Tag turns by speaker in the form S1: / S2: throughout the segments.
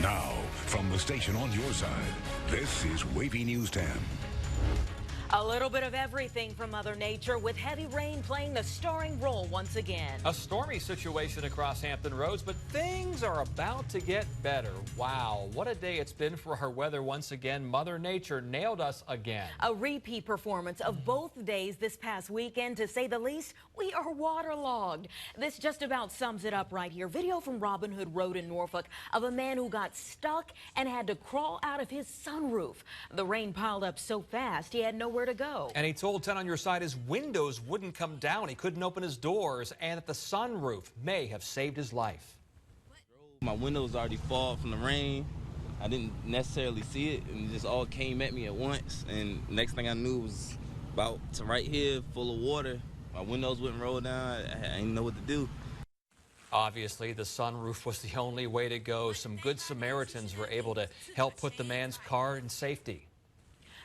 S1: Now, from the station on your side, this is WAVY News 10.
S2: A little bit of everything from Mother Nature, with heavy rain playing the starring role once again.
S3: A stormy situation across Hampton Roads, but things are about to get better. Wow, what a day it's been for our weather once again. Mother Nature nailed us again.
S2: A repeat performance of both days this past weekend. To say the least, we are waterlogged. This just about sums it up right here. Video from Robin Hood Road in Norfolk of a man who got stuck and had to crawl out of his sunroof. The rain piled up so fast he had nowhere to go.
S3: And he told 10 on your side his windows wouldn't come down. He couldn't open his doors, and that the sunroof may have saved his life.
S4: My windows already fogged from the rain. I didn't necessarily see it, and it just all came at me at once. And next thing I knew was about to right here, full of water. My windows wouldn't roll down. I didn't know what to do.
S3: Obviously, the sunroof was the only way to go. Some good Samaritans were able to help put the man's car in safety.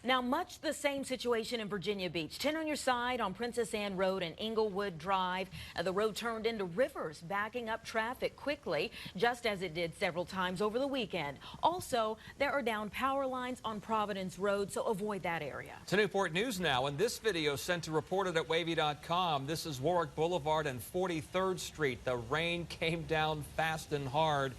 S2: Now, much the same situation in Virginia Beach. 10 on your side on Princess Anne Road and Inglewood Drive. The road turned into rivers, backing up traffic quickly, just as it did several times over the weekend. Also, there are down power lines on Providence Road, so avoid that area.
S3: To Newport News now, and this video sent to reported at WAVY.com. This is Warwick Boulevard and 43rd Street. The rain came down fast and hard,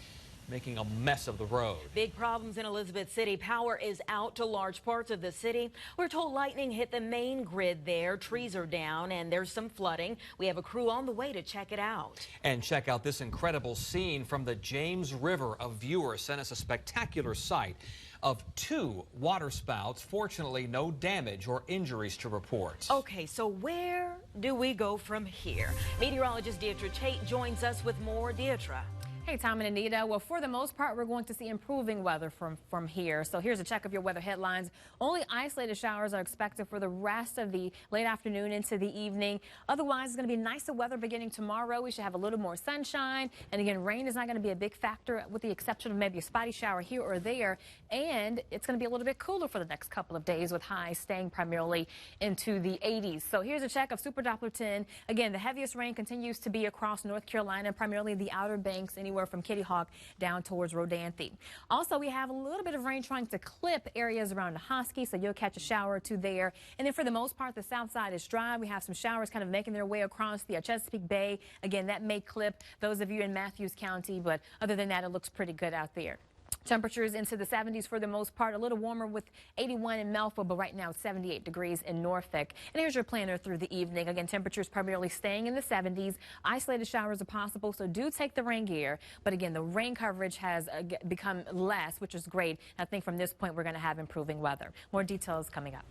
S3: making a mess of the road. Big
S2: problems in Elizabeth City. Power is out to large parts of the city. We're told lightning hit the main grid there. Trees are down and there's some flooding. We have a crew on the way to check it out.
S3: And check out this incredible scene from the James River. A viewer sent us a spectacular sight of 2 waterspouts. Fortunately, no damage or injuries to report.
S2: Okay, so where do we go from here? Meteorologist Deidre Tate joins us with more. Deidre.
S5: Hey, Tom and Anita. Well, for the most part, we're going to see improving weather from here. So here's a check of your weather headlines. Only isolated showers are expected for the rest of the late afternoon into the evening. Otherwise, it's going to be nicer weather beginning tomorrow. We should have a little more sunshine. And again, rain is not going to be a big factor, with the exception of maybe a spotty shower here or there. And it's going to be a little bit cooler for the next couple of days, with highs staying primarily into the 80s. So here's a check of Super Doppler 10. Again, the heaviest rain continues to be across North Carolina, primarily the Outer Banks, anywhere from Kitty Hawk down towards Rodanthe. Also, we have a little bit of rain trying to clip areas around Hosky, so you'll catch a shower or two there. And then for the most part, the south side is dry. We have some showers kind of making their way across the Chesapeake Bay. Again, that may clip those of you in Matthews County, but other than that, it looks pretty good out there. Temperatures into the 70s for the most part, a little warmer with 81 in Melville, but right now 78 degrees in Norfolk. And here's your planner through the evening. Again, temperatures primarily staying in the 70s. Isolated showers are possible, so do take the rain gear. But again, the rain coverage has become less, which is great. I think from this point, we're going to have improving weather. More details coming up.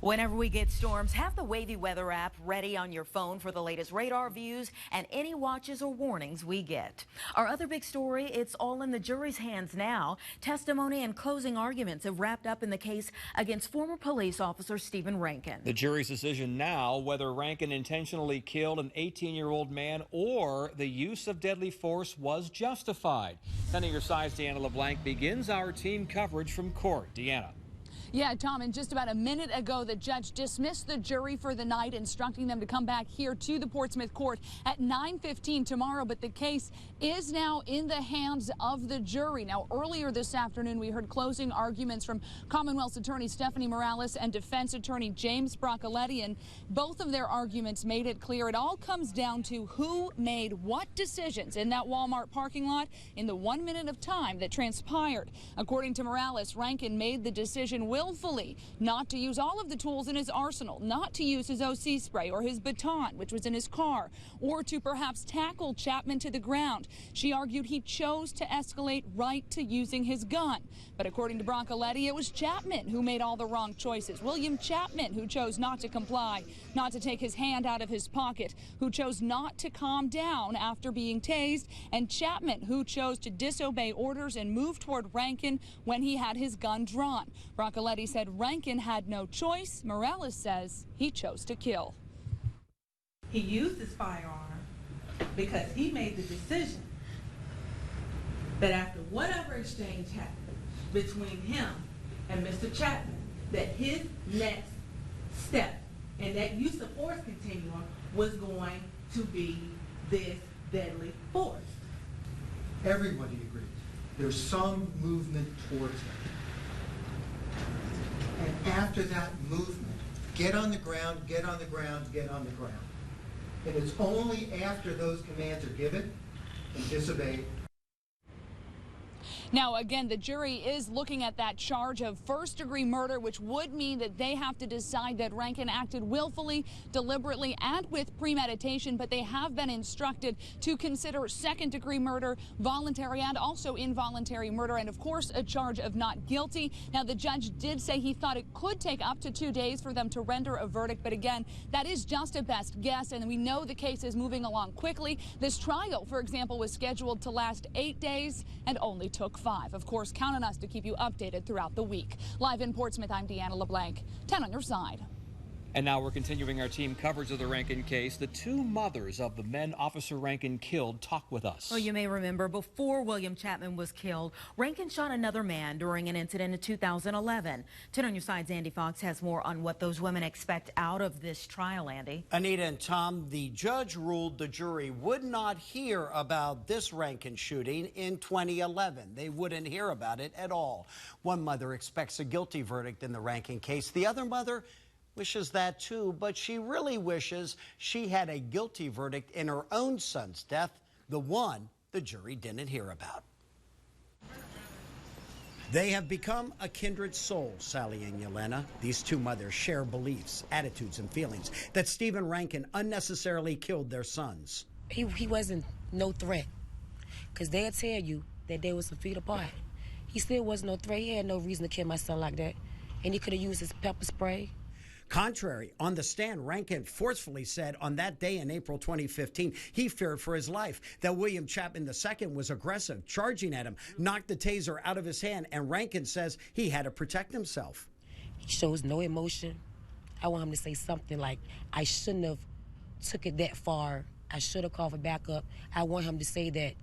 S2: Whenever we get storms, have the WAVY weather app ready on your phone for the latest radar views and any watches or warnings we get. Our other big story, it's all in the jury's hands now. Testimony and closing arguments have wrapped up in the case against former police officer Stephen Rankin.
S3: The jury's decision now whether Rankin intentionally killed an 18-year-old man or the use of deadly force was justified. 10 on your side's Deanna LeBlanc begins our team coverage from court. Deanna.
S6: Yeah, Tom, and just about a minute ago, the judge dismissed the jury for the night, instructing them to come back here to the Portsmouth court at 9:15 tomorrow. But the case is now in the hands of the jury. Now, earlier this afternoon, we heard closing arguments from Commonwealth's attorney Stephanie Morales and defense attorney James Broccoletti, and both of their arguments made it clear it all comes down to who made what decisions in that Walmart parking lot in the 1 minute of time that transpired. According to Morales, Rankin made the decision willfully not to use all of the tools in his arsenal, not to use his OC spray or his baton, which was in his car, or to perhaps tackle Chapman to the ground. She argued he chose to escalate right to using his gun. But according to Broccoletti, it was Chapman who made all the wrong choices. William Chapman, who chose not to comply, not to take his hand out of his pocket, who chose not to calm down after being tased, and Chapman, who chose to disobey orders and move toward Rankin when he had his gun drawn. Broccoletti said Rankin had no choice. Morales says he chose to kill.
S7: He used his firearm because he made the decision that after whatever exchange happened between him and Mr. Chapman, that his next step in that use of force continuum was going to be this deadly force.
S8: Everybody agrees. there's some movement towards him. And after that movement, get on the ground, get on the ground, get on the ground. And it's only after those commands are given and disobeyed.
S6: Now, again, the jury is looking at that charge of first-degree murder, which would mean that they have to decide that Rankin acted willfully, deliberately, and with premeditation, but they have been instructed to consider second-degree murder, voluntary and also involuntary murder, and, of course, a charge of not guilty. Now, the judge did say he thought it could take up to 2 days for them to render a verdict, but again, that is just a best guess, and we know the case is moving along quickly. This trial, for example, was scheduled to last 8 days and only took 5. Of course, count on us to keep you updated throughout the week. Live in Portsmouth, I'm Deanna LeBlanc. 10 on your side.
S3: And now we're continuing our team coverage of the Rankin case. The two mothers of the men Officer Rankin killed talk with us.
S2: Well, you may remember before William Chapman was killed, Rankin shot another man during an incident in 2011. 10 on your side's Andy Fox has more on what those women expect out of this trial, Andy.
S9: Anita and Tom, the judge ruled the jury would not hear about this Rankin shooting in 2011. They wouldn't hear about it at all. One mother expects a guilty verdict in the Rankin case. The other mother wishes that too, but she really wishes she had a guilty verdict in her own son's death, the one the jury didn't hear about. They have become a kindred soul, Sally and Yelena. These two mothers share beliefs, attitudes, and feelings that Stephen Rankin unnecessarily killed their sons.
S10: He wasn't no threat, because they'll tell you that they were some feet apart. He still was no threat. He had no reason to kill my son like that, and he could have used his pepper spray.
S9: Contrary, on the stand, Rankin forcefully said on that day in April 2015, he feared for his life, that William Chapman II was aggressive, charging at him, knocked the taser out of his hand, and Rankin says he had to protect himself.
S10: He shows no emotion. I want him to say something like, I shouldn't have took it that far. I should have called for backup. I want him to say that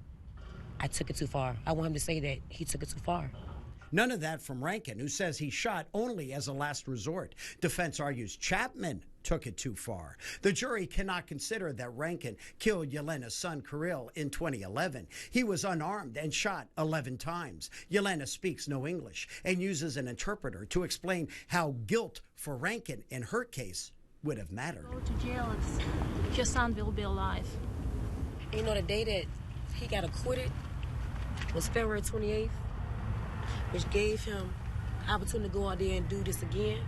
S10: I took it too far. I want him to say that he took it too far.
S9: None of that from Rankin, who says he shot only as a last resort. Defense argues Chapman took it too far. The jury cannot consider that Rankin killed Yelena's son, Kirill, in 2011. He was unarmed and shot 11 times. Yelena speaks no English and uses an interpreter to explain how guilt for Rankin in her case would have mattered.
S11: Go to jail if your son will be alive.
S10: You know, the day that he got acquitted was February 28th. Which gave him opportunity to go out there and do this again.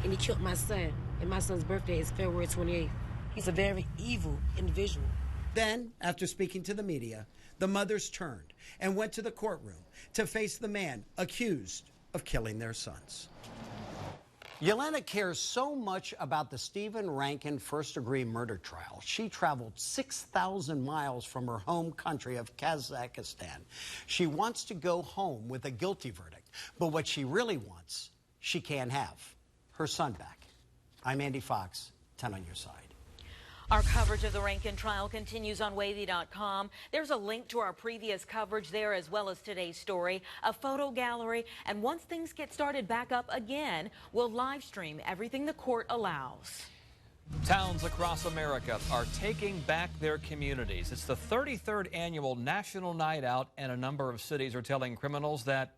S10: And he killed my son. And my son's birthday is February 28th. He's a very evil individual.
S9: Then, after speaking to the media, the mothers turned and went to the courtroom to face the man accused of killing their sons. Yelena cares so much about the Stephen Rankin first-degree murder trial. She traveled 6,000 miles from her home country of Kazakhstan. She wants to go home with a guilty verdict, but what she really wants, she can't have. Her son back. I'm Andy Fox, 10 on your side.
S2: Our coverage of the Rankin trial continues on WAVY.com. There's a link to our previous coverage there, as well as today's story, a photo gallery, and once things get started back up again, we'll live stream everything the court allows.
S3: Towns across America are taking back their communities. It's the 33rd annual National Night Out, and a number of cities are telling criminals that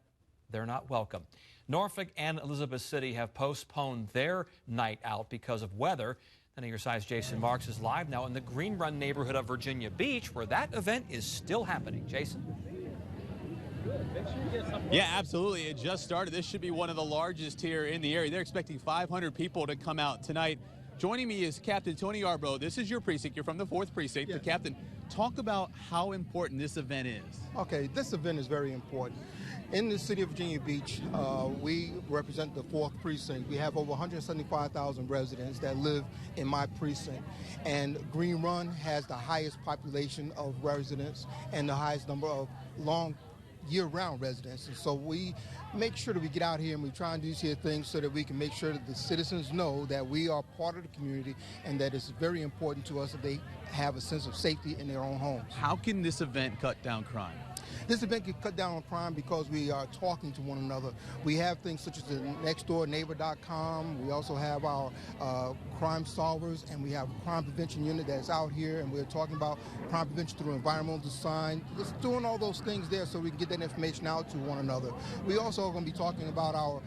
S3: they're not welcome. Norfolk and Elizabeth City have postponed their night out because of weather. And your size Jason Marks is live now in the Green Run neighborhood of Virginia Beach, where that event is still happening. Jason?
S12: Yeah, absolutely. It just started. This should be one of the largest here in the area. They're expecting 500 people to come out tonight. Joining me is Captain Tony Arbo. This is your precinct. You're from the 4th Precinct. Yes. The Captain, talk about how important this event is.
S13: Okay, this event is very important. In the city of Virginia Beach, we represent the 4th Precinct. We have over 175,000 residents that live in my precinct. And Green Run has the highest population of residents and the highest number of long year-round residents. And so we make sure that we get out here and we try and do these here things so that we can make sure that the citizens know that we are part of the community and that it's very important to us that they have a sense of safety in their own homes.
S12: How can this event cut down crime?
S13: This event can cut down on crime because we are talking to one another. We have things such as the nextdoorneighbor.com. We also have our crime solvers, and we have a crime prevention unit that's out here, and we're talking about crime prevention through environmental design. Just doing all those things there so we can get that information out to one another. We also are going to be talking about our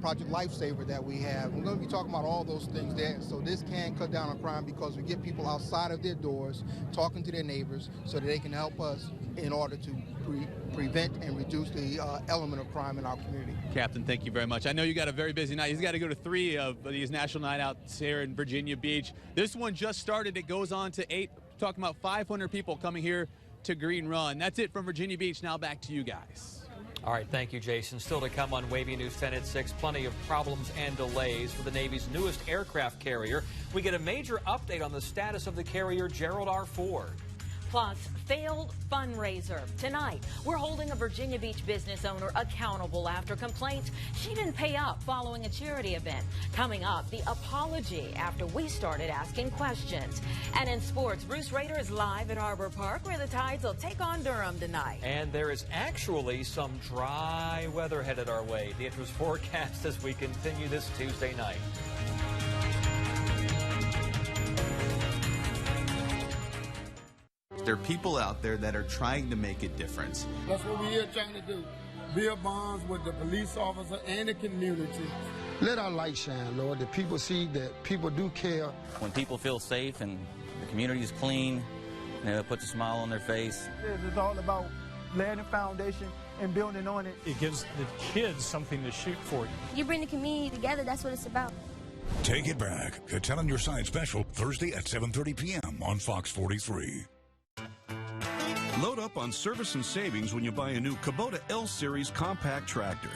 S13: Project Lifesaver that we have. We're going to be talking about all those things there. So this can cut down on crime because we get people outside of their doors talking to their neighbors so that they can help us in order to prevent and reduce the element of crime in our community.
S12: Captain, thank you very much. I know you got a very busy night. He's got to go to 3 of these national night outs here in Virginia Beach. This one just started. It goes on to 8. Talking about 500 people coming here to Green Run. That's it from Virginia Beach. Now back to you guys.
S3: All right, thank you, Jason. Still to come on WAVY News 10 at 6. Plenty of problems and delays for the Navy's newest aircraft carrier. We get a major update on the status of the carrier Gerald R. Ford.
S2: Plus, failed fundraiser. Tonight, we're holding a Virginia Beach business owner accountable after complaints she didn't pay up following a charity event. Coming up, the apology after we started asking questions. And in sports, Bruce Rader is live at Harbor Park, where the Tides will take on Durham tonight.
S3: And there is actually some dry weather headed our way. The Intra's forecast as we continue this Tuesday night.
S14: There are people out there that are trying to make a difference.
S15: That's what we're here trying to do. Build bonds with the police officer and the community. Let our light shine, Lord, that people see that people do care.
S16: When people feel safe and the community is clean, it puts a smile on their face.
S17: It's all about laying a foundation and building on it.
S18: It gives the kids something to shoot for.
S19: You bring the community together, that's what it's about.
S1: Take it back. The Tell on Your Side special, Thursday at 7:30 p.m. on Fox 43.
S20: Load up on service and savings when you buy a new Kubota L-Series compact tractor.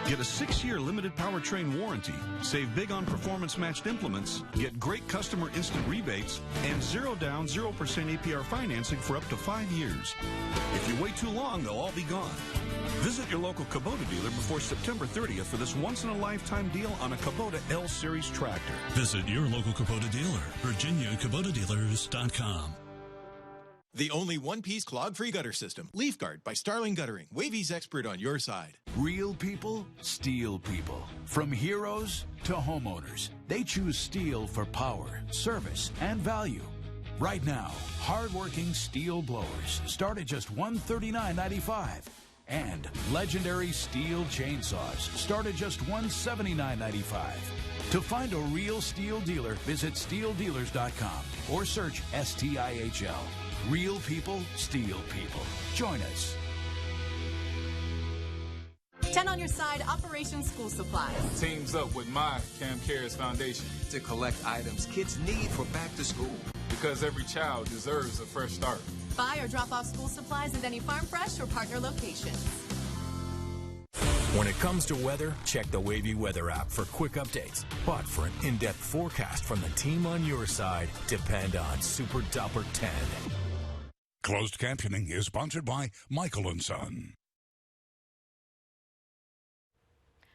S20: Get a 6-year limited powertrain warranty, save big on performance-matched implements, get great customer instant rebates, and 0 down, 0% APR financing for up to 5 years. If you wait too long, they'll all be gone. Visit your local Kubota dealer before September 30th for this once-in-a-lifetime deal on a Kubota L-Series tractor.
S21: Visit your local Kubota dealer, VirginiaKubotaDealers.com.
S22: The only one-piece clog-free gutter system. Leaf Guard by Starling Guttering. WAVY's expert on your side.
S23: Real people, steel people. From heroes to homeowners, they choose steel for power, service, and value. Right now, hard-working steel blowers start at just $139.95. And legendary steel chainsaws start at just $179.95. To find a real steel dealer, visit steeldealers.com or search STIHL. Real people, steel people. Join us.
S24: 10 on your side, Operation School Supplies.
S25: Teams up with my Cam Cares Foundation
S26: to collect items kids need for back to school.
S25: Because every child deserves a fresh start.
S24: Buy or drop off school supplies at any Farm Fresh or partner locations.
S27: When it comes to weather, check the WAVY weather app for quick updates. But for an in-depth forecast from the team on your side, depend on Super Doppler 10.
S1: Closed captioning is sponsored by Michael & Son.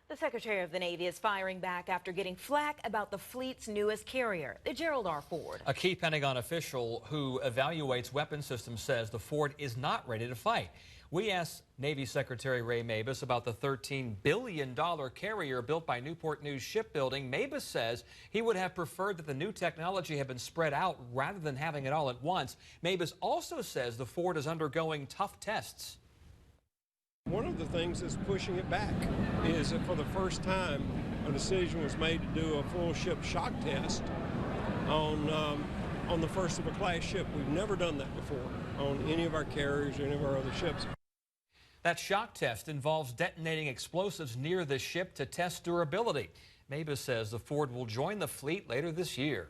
S2: The Secretary of the Navy is firing back after getting flack about the fleet's newest carrier, the Gerald R. Ford.
S3: A key Pentagon official who evaluates weapon systems says the Ford is not ready to fight. We asked Navy Secretary Ray Mabus about the $13 billion carrier built by Newport News Shipbuilding. Mabus says he would have preferred that the new technology had been spread out rather than having it all at once. Mabus also says the Ford is undergoing tough tests.
S28: One of the things that's pushing it back is that for the first time, a decision was made to do a full ship shock test on the first of a class ship. We've never done that before on any of our carriers or any of our other ships.
S3: That shock test involves detonating explosives near the ship to test durability. Mabus says the Ford will join the fleet later this year.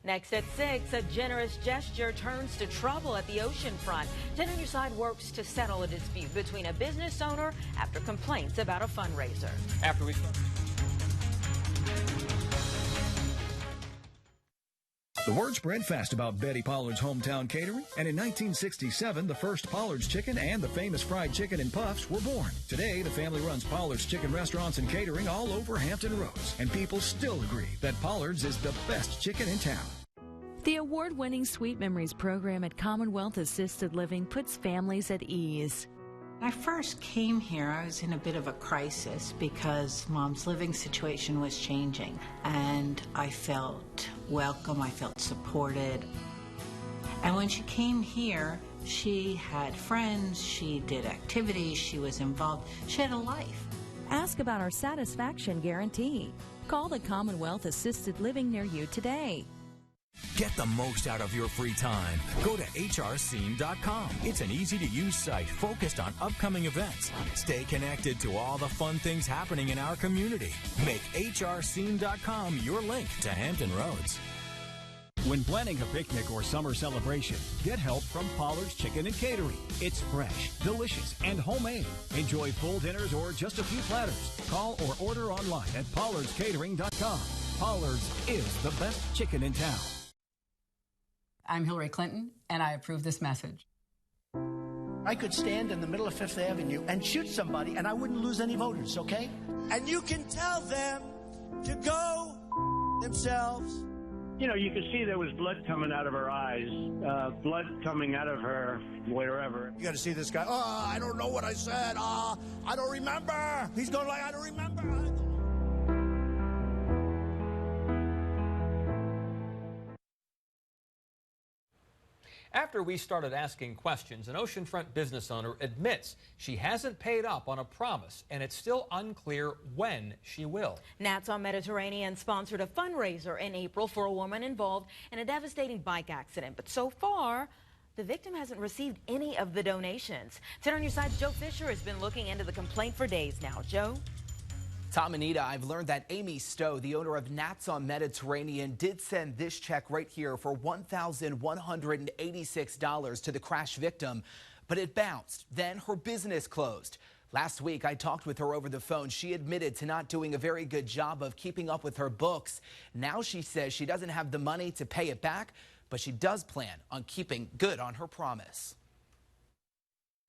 S2: Next at 6, a generous gesture turns to trouble at the ocean front. 10 on your side works to settle a dispute between a business owner after complaints about a fundraiser.
S3: After we start.
S29: The word spread fast about Betty Pollard's hometown catering, and in 1967, the first Pollard's Chicken and the famous fried chicken and puffs were born. Today, the family runs Pollard's Chicken restaurants and catering all over Hampton Roads, and people still agree that Pollard's is the best chicken in town.
S30: The award-winning Sweet Memories program at Commonwealth Assisted Living puts families at ease.
S4: When I first came here, I was in a bit of a crisis because Mom's living situation was changing, and I felt welcome, I felt supported. And when she came here, she had friends, she did activities, she was involved, she had a life.
S5: Ask about our satisfaction guarantee. Call the Commonwealth Assisted Living near you today.
S27: Get the most out of your free time. Go to hrscene.com. It's an easy-to-use site focused on upcoming events. Stay connected to all the fun things happening in our community. Make hrscene.com your link to Hampton Roads.
S6: When planning a picnic or summer celebration, get help from Pollard's Chicken and Catering. It's fresh, delicious, and homemade. Enjoy full dinners or just a few platters. Call or order online at pollardscatering.com. Pollard's is the best chicken in town.
S7: I'm Hillary Clinton, and I approve this message.
S8: I could stand in the middle of Fifth Avenue and shoot somebody, and I wouldn't lose any voters, okay?
S9: And you can tell them to go themselves.
S10: You know, you could see there was blood coming out of her eyes, blood coming out of her wherever.
S9: You got to see this guy. Oh, I don't know what I said. I don't remember. He's going like, I don't remember.
S3: After we started asking questions, an oceanfront business owner admits she hasn't paid up on a promise, and it's still unclear when she will.
S2: Nats on Mediterranean sponsored a fundraiser in April for a woman involved in a devastating bike accident. But so far, the victim hasn't received any of the donations. 10 on your side's Joe Fisher has been looking into the complaint for days now. Joe?
S11: Tom, Anita, I've learned that Amy Stowe, the owner of Nats on Mediterranean, did send this check right here for $1,186 to the crash victim, but it bounced. Then her business closed. Last week, I talked with her over the phone. She admitted to not doing a very good job of keeping up with her books. Now she says she doesn't have the money to pay it back, but she does plan on keeping good on her promise.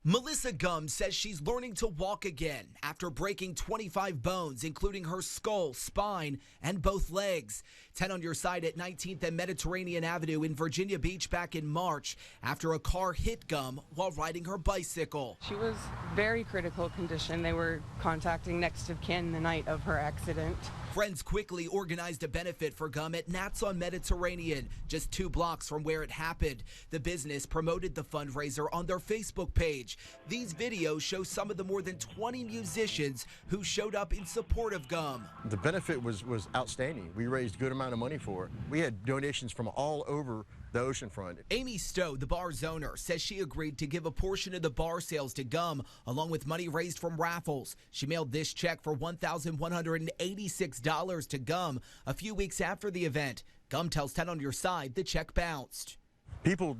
S11: Melissa Gum says she's learning to walk again after breaking 25 bones, including her skull, spine, and both legs. 10 on your side at 19th and Mediterranean Avenue in Virginia Beach back in March after a car hit Gum while riding her bicycle.
S13: She was very critical condition. They were contacting next of kin the night of her accident.
S11: Friends quickly organized a benefit for Gum at Nats on Mediterranean, just 2 blocks from where it happened. The business promoted the fundraiser on their Facebook page. These videos show some of the more than 20 musicians who showed up in support of Gum.
S30: The benefit was outstanding. We raised a good amount of money for it. We had donations from all over the oceanfront.
S11: Amy Stowe, the bar's owner, says she agreed to give a portion of the bar sales to Gum, along with money raised from raffles. She mailed this check for $1,186 to Gum a few weeks after the event. Gum tells 10 on your side the check bounced.
S30: People,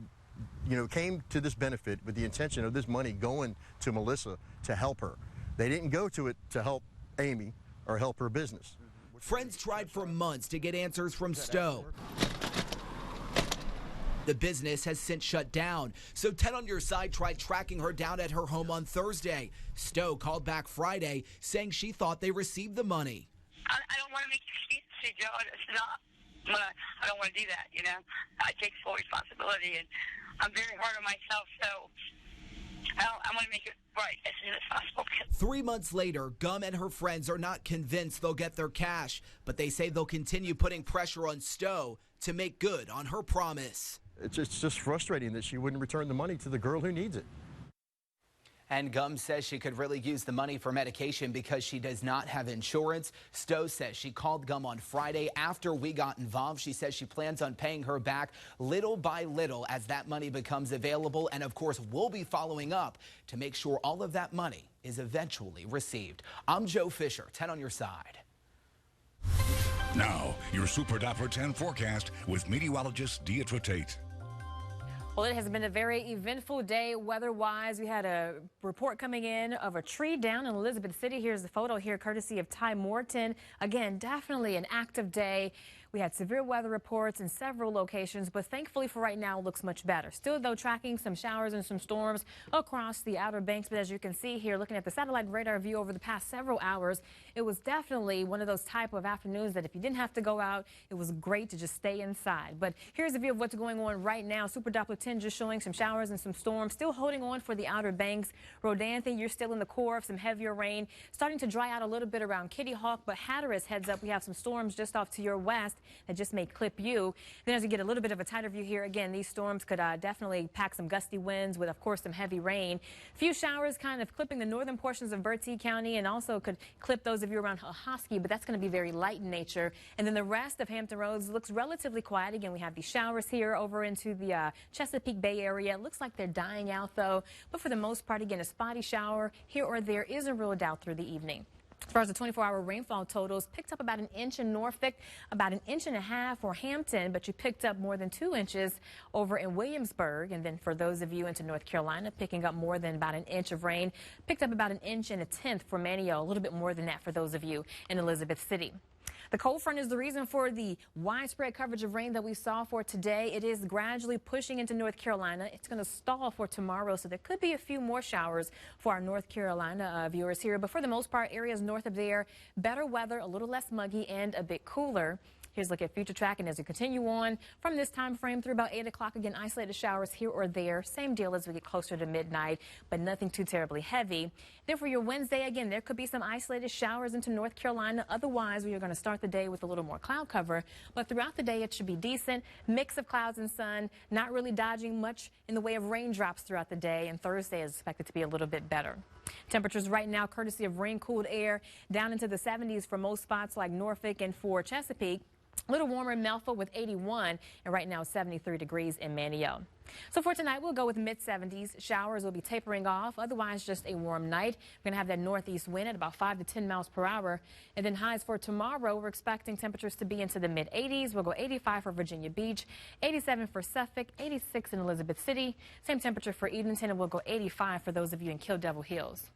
S30: came to this benefit with the intention of this money going to Melissa to help her. They didn't go to it to help Amy or help her business.
S11: Friends tried for months to get answers from Stowe. The business has since shut down, so 10 on your side tried tracking her down at her home on Thursday. Stowe called back Friday, saying she thought they received the money.
S31: I don't want to make excuses, Joe. It's not. I don't want to do that, I take full responsibility, and I'm very hard on myself, so I want to make it right as soon as possible.
S11: 3 months later, Gum and her friends are not convinced they'll get their cash, but they say they'll continue putting pressure on Stowe to make good on her promise.
S30: It's just frustrating that she wouldn't return the money to the girl who needs it.
S11: And Gum says she could really use the money for medication because she does not have insurance. Stowe says she called Gum on Friday after we got involved. She says she plans on paying her back little by little as that money becomes available. And of course, we'll be following up to make sure all of that money is eventually received. I'm Joe Fisher, 10 on your side.
S1: Now, your Super Dapper 10 forecast with meteorologist Deidre Tate.
S32: Well, it has been a very eventful day weather-wise. We had a report coming in of a tree down in Elizabeth City. Here's the photo here, courtesy of Ty Morton. Again, definitely an active day. We had severe weather reports in several locations, but thankfully for right now, it looks much better. Still, though, tracking some showers and some storms across the Outer Banks. But as you can see here, looking at the satellite radar view over the past several hours, it was definitely one of those type of afternoons that if you didn't have to go out, it was great to just stay inside. But here's a view of what's going on right now. Super Doppler 10 just showing some showers and some storms. Still holding on for the Outer Banks. Rodanthe, you're still in the core of some heavier rain. Starting to dry out a little bit around Kitty Hawk, but Hatteras, heads up, we have some storms just off to your west that just may clip you. Then as you get a little bit of a tighter view here, again, these storms could definitely pack some gusty winds with, of course, some heavy rain. Few showers kind of clipping the northern portions of Bertie County and also could clip those of you around Hosky, but that's going to be very light in nature. And then the rest of Hampton Roads looks relatively quiet. Again, we have these showers here over into the Chesapeake Bay area. It looks like they're dying out, though. But for the most part, again, a spotty shower here or there isn't ruled out through the evening. As far as the 24-hour rainfall totals, picked up about an inch in Norfolk, about an inch and a half for Hampton, but you picked up more than 2 inches over in Williamsburg. And then for those of you into North Carolina, picking up more than about an inch of rain, picked up about an inch and a tenth for Manio, a little bit more than that for those of you in Elizabeth City. The cold front is the reason for the widespread coverage of rain that we saw for today. It is gradually pushing into North Carolina. It's going to stall for tomorrow, so there could be a few more showers for our North Carolina viewers here. But for the most part, areas north of there, better weather, a little less muggy and a bit cooler. Here's a look at future tracking as we continue on from this time frame through about 8 o'clock. Again, isolated showers here or there. Same deal as we get closer to midnight, but nothing too terribly heavy. Then for your Wednesday, again, there could be some isolated showers into North Carolina. Otherwise, we are going to start the day with a little more cloud cover. But throughout the day, it should be decent. Mix of clouds and sun, not really dodging much in the way of raindrops throughout the day. And Thursday is expected to be a little bit better. Temperatures right now, courtesy of rain-cooled air, down into the 70s for most spots like Norfolk and for Chesapeake. A little warmer in Melfa with 81, and right now 73 degrees in Manio. So for tonight, we'll go with mid-70s. Showers will be tapering off. Otherwise, just a warm night. We're going to have that northeast wind at about 5 to 10 miles per hour. And then highs for tomorrow, we're expecting temperatures to be into the mid-80s. We'll go 85 for Virginia Beach, 87 for Suffolk, 86 in Elizabeth City. Same temperature for Edenton, and we'll go 85 for those of you in Kill Devil Hills.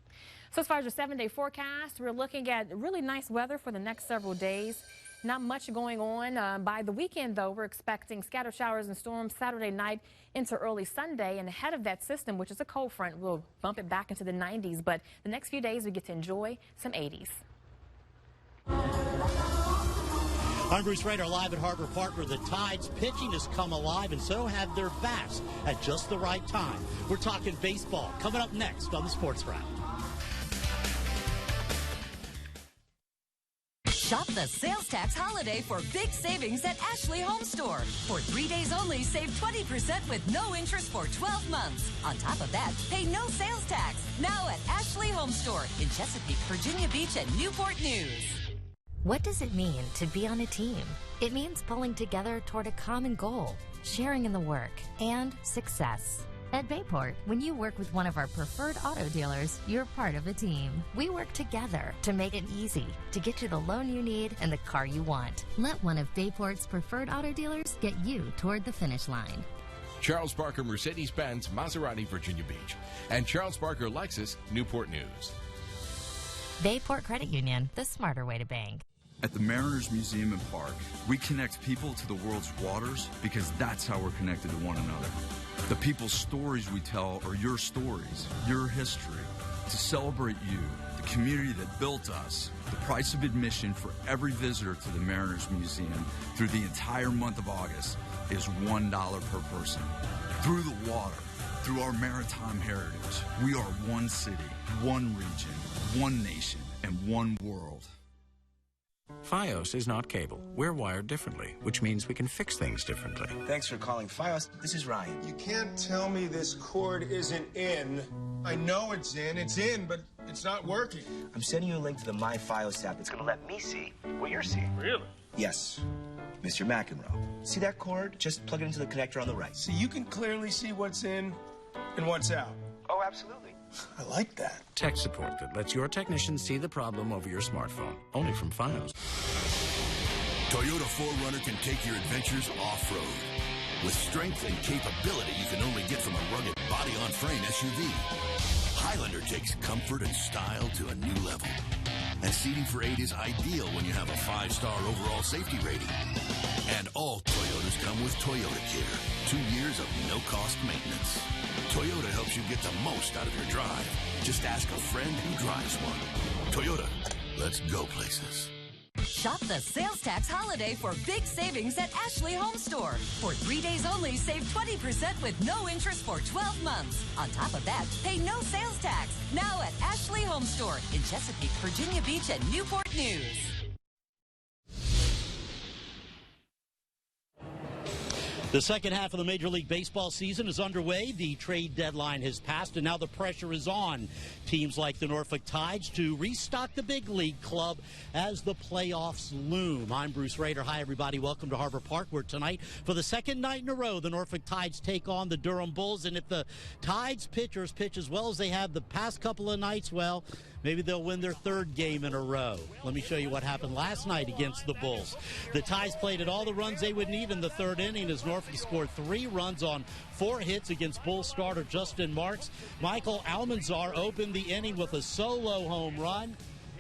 S32: So as far as your 7-day forecast, we're looking at really nice weather for the next several days. Not much going on. By the weekend, though, we're expecting scattered showers and storms Saturday night into early Sunday. And ahead of that system, which is a cold front, we'll bump it back into the 90s. But the next few days, we get to enjoy some 80s.
S12: I'm Bruce Rader, live at Harbor Park, where the Tide's pitching has come alive, and so have their bats at just the right time. We're talking baseball coming up next on the Sports Wrap.
S14: Shop the sales tax holiday for big savings at Ashley Home Store. For 3 days only, save 20% with no interest for 12 months. On top of that, pay no sales tax. Now at Ashley Home Store in Chesapeake, Virginia Beach, and Newport News.
S15: What does it mean to be on a team? It means pulling together toward a common goal, sharing in the work, and success. At Bayport, when you work with one of our preferred auto dealers, you're part of a team. We work together to make it easy to get you the loan you need and the car you want. Let one of Bayport's preferred auto dealers get you toward the finish line.
S16: Charles Barker Mercedes-Benz, Maserati, Virginia Beach, and Charles Barker Lexus, Newport News.
S15: Bayport Credit Union, the smarter way to bank.
S17: At the Mariners Museum and Park, we connect people to the world's waters because that's how we're connected to one another. The people's stories we tell are your stories, your history. To celebrate you, the community that built us, the price of admission for every visitor to the Mariners Museum through the entire month of August is $1 per person. Through the water, through our maritime heritage, we are one city, one region, one nation, and one world.
S18: Fios is not cable. We're wired differently, which means we can fix things differently.
S19: Thanks for calling Fios. This is Ryan.
S20: You can't tell me this cord isn't in. I know it's in, but it's not working.
S19: I'm sending you a link to the My Fios app. It's going to let me see what you're seeing.
S20: Really?
S19: Yes. Mr. McEnroe. See that cord? Just plug it into the connector on the right.
S20: So you can clearly see what's in and what's out.
S19: Oh, absolutely.
S20: I like that.
S18: Tech support that lets your technician see the problem over your smartphone. Only from Fios.
S1: Toyota 4Runner can take your adventures off-road. With strength and capability you can only get from a rugged body-on-frame SUV. Highlander takes comfort and style to a new level. And seating for 8 is ideal when you have a 5-star overall safety rating. And all Toyotas come with Toyota Care. 2 years of no-cost maintenance. Toyota helps you get the most out of your drive. Just ask a friend who drives one. Toyota, let's go places.
S14: Shop the sales tax holiday for big savings at Ashley Home Store. For 3 days only, save 20% with no interest for 12 months. On top of that, pay no sales tax. Now at Ashley Home Store in Chesapeake, Virginia Beach, and Newport News.
S12: The second half of the Major League Baseball season is underway. The trade deadline has passed, and now the pressure is on teams like the Norfolk Tides to restock the big league club as the playoffs loom. I'm Bruce Rader. Hi, everybody. Welcome to Harbor Park, where tonight, for the second night in a row, the Norfolk Tides take on the Durham Bulls. And if the Tides pitchers pitch as well as they have the past couple of nights, well, maybe they'll win their third game in a row. Let me show you what happened last night against the Bulls. The Tides played at all the runs they would need in the third inning as Norfolk scored 3 runs on 4 hits against Bulls starter Justin Marks. Michael Almanzar opened the inning with a solo home run.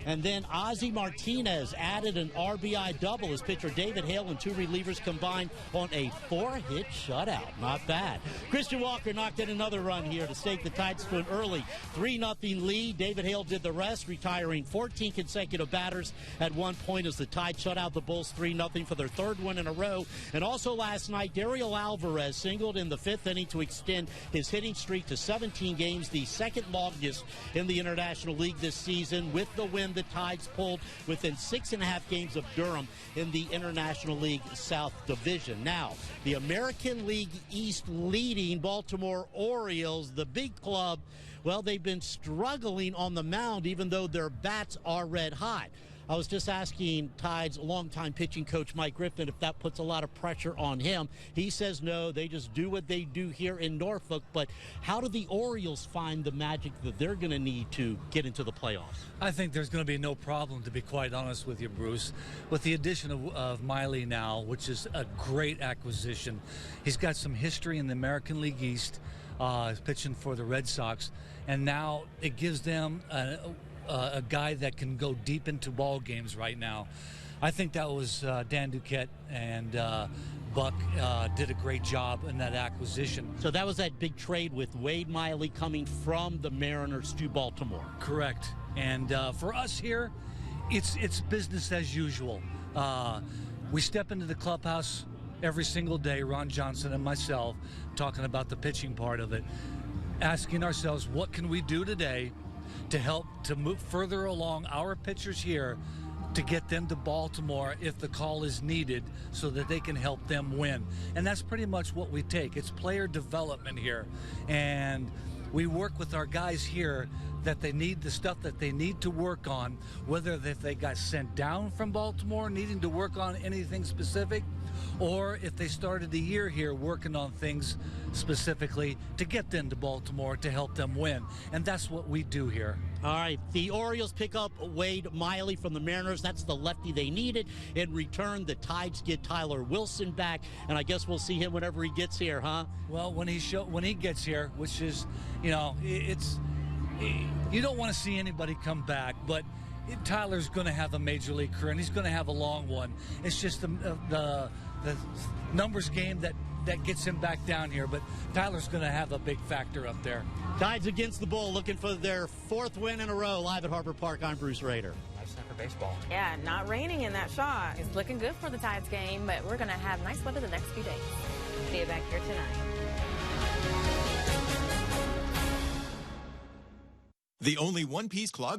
S12: And then Ozzie Martinez added an RBI double as pitcher David Hale and 2 relievers combined on a 4-hit shutout. Not bad. Christian Walker knocked in another run here to stake the Tides to an early 3-0 lead. David Hale did the rest, retiring 14 consecutive batters at one point as the Tides shut out the Bulls 3-0 for their 3rd win in a row. And also last night, Dario Alvarez singled in the 5th inning to extend his hitting streak to 17 games, the 2nd longest in the International League this season. With the win, the Tides pulled within 6.5 games of Durham in the International League South Division. Now, the American League East leading Baltimore Orioles, the big club, well, they've been struggling on the mound even though their bats are red hot. I was just asking Tides longtime pitching coach Mike Griffin if that puts a lot of pressure on him. He says no, they just do what they do here in Norfolk. But how do the Orioles find the magic that they're going to need to get into the playoffs?
S4: I think there's going to be no problem, to be quite honest with you, Bruce. With the addition of Miley now, which is a great acquisition. He's got some history in the American League East, pitching for the Red Sox. And now it gives them a guy that can go deep into ball games right now. I think that was Dan Duquette and Buck did a great job in that acquisition.
S12: So that was that big trade with Wade Miley coming from the Mariners to Baltimore.
S4: Correct. And for us here, it's business as usual. We step into the clubhouse every single day, Ron Johnson and myself, talking about the pitching part of it, asking ourselves, what can we do today to help to move further along our pitchers here to get them to Baltimore if the call is needed so that they can help them win. And that's pretty much what we take. It's player development here. And we work with our guys here that they need the stuff that they need to work on, whether if they got sent down from Baltimore needing to work on anything specific, or if they started the year here working on things specifically to get them to Baltimore to help them win. And that's what we do here.
S12: All right, the Orioles pick up Wade Miley from the Mariners. That's the lefty they needed. In return, the Tides get Tyler Wilson back, and I guess we'll see him whenever he gets here, huh?
S4: Well, when he gets here, which is, you know, you don't want to see anybody come back, but Tyler's going to have a major league career, and he's going to have a long one. It's just the numbers game that gets him back down here, but Tyler's going to have a big factor up there.
S12: Tides against the Bull, looking for their 4th win in a row. Live at Harbor Park, I'm Bruce Rader.
S5: Nice time for baseball.
S32: Yeah, not raining in that shot. It's looking good for the Tides game, but we're going to have nice weather the next few days.
S2: See you back here tonight.
S6: The only one-piece clog